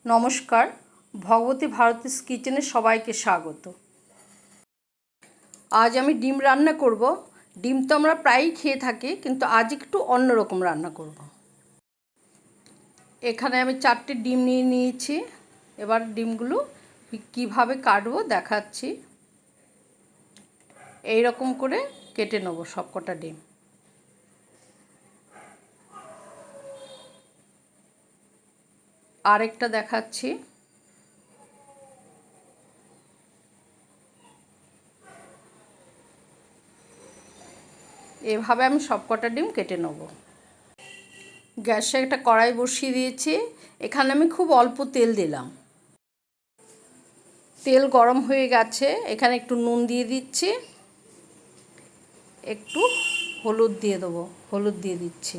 নমস্কার, ভগবতী ভারতীস কিচেনে সবাইকে স্বাগত। আজ আমি ডিম রান্না করব। ডিম তো আমরা প্রায়ই খেয়ে থাকি, কিন্তু আজ একটু অন্যরকম রান্না করব। এখানে আমি 4টে ডিম নিয়ে নিয়েছি। এবার ডিমগুলো কিভাবে কাটবো দেখাচ্ছি। এই রকম করে কেটে নেব সবকটা ডিম। আরেকটা দেখাচ্ছি। এভাবে আমি সবকটা ডিম কেটে নেব। গ্যাসে একটা কড়াই বসিয়ে দিয়েছি। এখানে আমি খুব অল্প তেল দিলাম। তেল গরম হয়ে গেছে। এখানে একটু নুন দিয়ে দিচ্ছি, একটু হলুদ দিয়ে দেবো। হলুদ দিয়ে দিচ্ছি।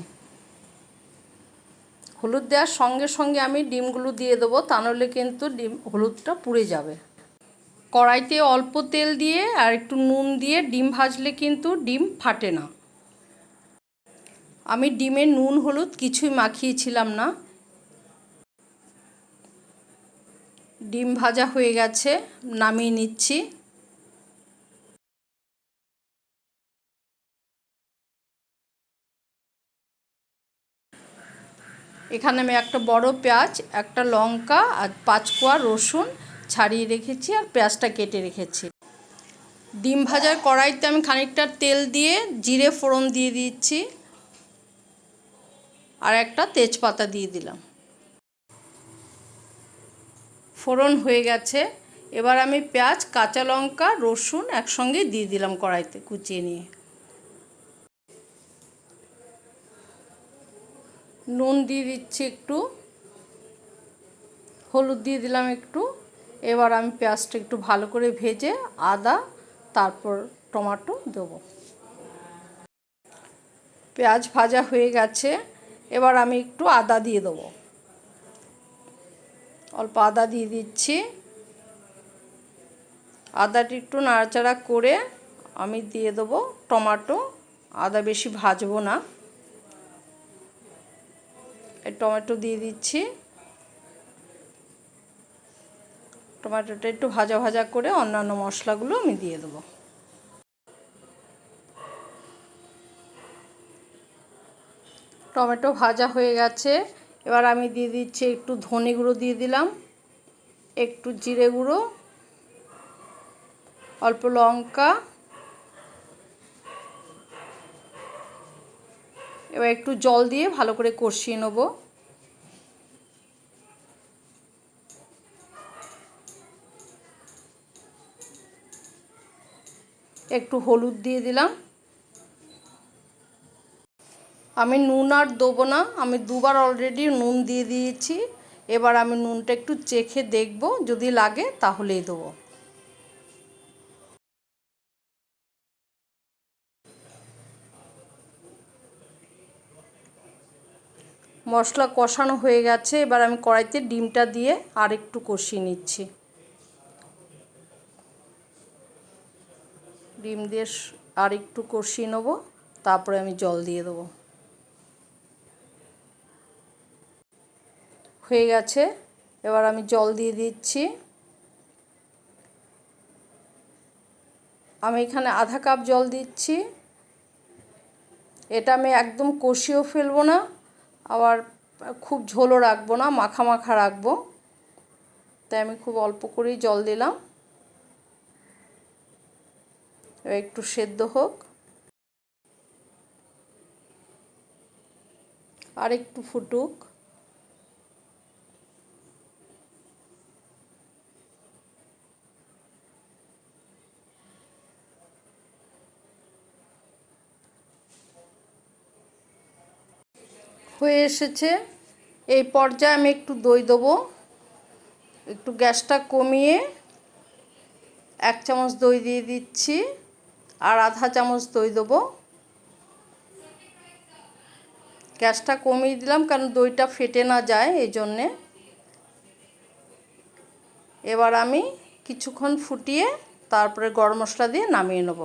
হলুদ দেওয়ার সঙ্গে সঙ্গে আমি ডিমগুলো দিয়ে দেবো, তা নাহলে কিন্তু হলুদটা পুড়ে যাবে। কড়াইতে অল্প তেল দিয়ে আর একটু নুন দিয়ে ডিম ভাজলে কিন্তু ডিম ফাটে না। আমি ডিমে নুন হলুদ কিছুই মাখিয়েছিলাম না। ডিম ভাজা হয়ে গেছে, নামিয়ে নিচ্ছি। এখানে আমি একটা বড় পেঁয়াজ, একটা লঙ্কা আর 5 কোয়া রসুন ছাড়িয়ে রেখেছি, আর পেঁয়াজটা কেটে রেখেছি। ডিম ভাজার কড়াইতে আমি খানিকটা তেল দিয়ে জিরে ফোড়ন দিয়ে দিচ্ছি, আর একটা তেজপাতা দিয়ে দিলাম। ফোড়ন হয়ে গেছে। এবার আমি পেঁয়াজ, কাঁচা লঙ্কা, রসুন একসঙ্গে দিয়ে দিলাম কড়াইতে কুচিয়ে নিয়ে। নুন দিয়ে দিচ্ছি একটু, হলুদ দিয়ে দিলাম একটু। এবার আমি পেঁয়াজটা একটু ভালো করে ভেজে আদা, তারপর টমেটো দেবো। পেঁয়াজ ভাজা হয়ে গেছে। এবার আমি একটু আদা দিয়ে দেবো। অল্প আদা দিয়ে দিচ্ছি। আদাটি একটু নাড়াচাড়া করে আমি দিয়ে দেবো টমেটো। আদা বেশি ভাজবো না। এই টমেটো দিয়ে দিচ্ছি। টমেটোটা একটু ভাজা ভাজা করে অন্যান্য মশলাগুলো আমি দিয়ে দেবো। টমেটো ভাজা হয়ে গেছে। এবার আমি দিয়ে দিচ্ছি একটু ধনে গুঁড়ো দিয়ে দিলাম, একটু জিরে গুঁড়ো, অল্প লঙ্কা। এবার একটু জল দিয়ে ভালো করে কষিয়ে নেব। একটু হলুদ দিয়ে দিলাম। আমি নুন আর দেবো না, আমি দুবার অলরেডি নুন দিয়ে দিয়েছি। এবার আমি নুনটা একটু চেখে দেখব, যদি লাগে তাহলেই দেবো। মশলা কষানো হয়ে গেছে। এবার আমি কড়াইতে ডিমটা দিয়ে আর একটু কষিয়ে নিচ্ছি। ডিম দিয়ে আর একটু কষিয়ে নেবো, তারপরে আমি জল দিয়ে দেবো। হয়ে গেছে। এবার আমি জল দিয়ে দিচ্ছি। আমি এখানে আধা কাপ জল দিচ্ছি। এটা আমি একদম কষিয়েও ফেলবো না, আবার খুব ঝোলও রাখবো না, মাখা মাখা রাখবো। তাই আমি খুব অল্প করেই জল দিলাম। এবার একটু সেদ্ধ হোক, আর একটু ফুটুক। হয়ে এসেছে। এই পর্যায়ে আমি একটু দই দেবো। একটু গ্যাসটা কমিয়ে 1 চামচ দই দিয়ে দিচ্ছি, আর আধা চামচ দই দেবো। গ্যাসটা কমিয়ে দিলাম কারণ দইটা ফেটে না যায়, এই জন্যে। এবার আমি কিছুক্ষণ ফুটিয়ে তারপরে গরম মশলা দিয়ে নামিয়ে নেব।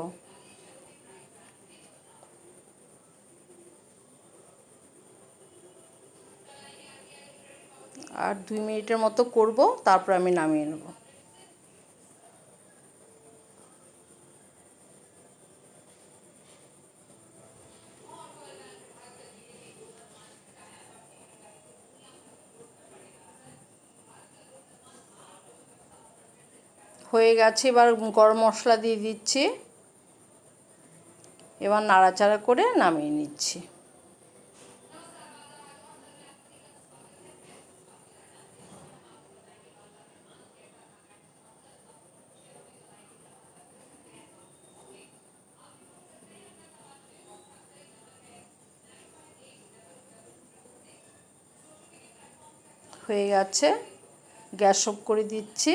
আর 2 মিনিটের মতো করব, তারপর আমি নামিয়ে নেব। হয়ে গেছে, এবার গরম মশলা দিয়ে দিচ্ছি, এবার নাড়াচাড়া করে নামিয়ে নিচ্ছি। হয়ে গেছে, গ্যাস অফ করে দিচ্ছি।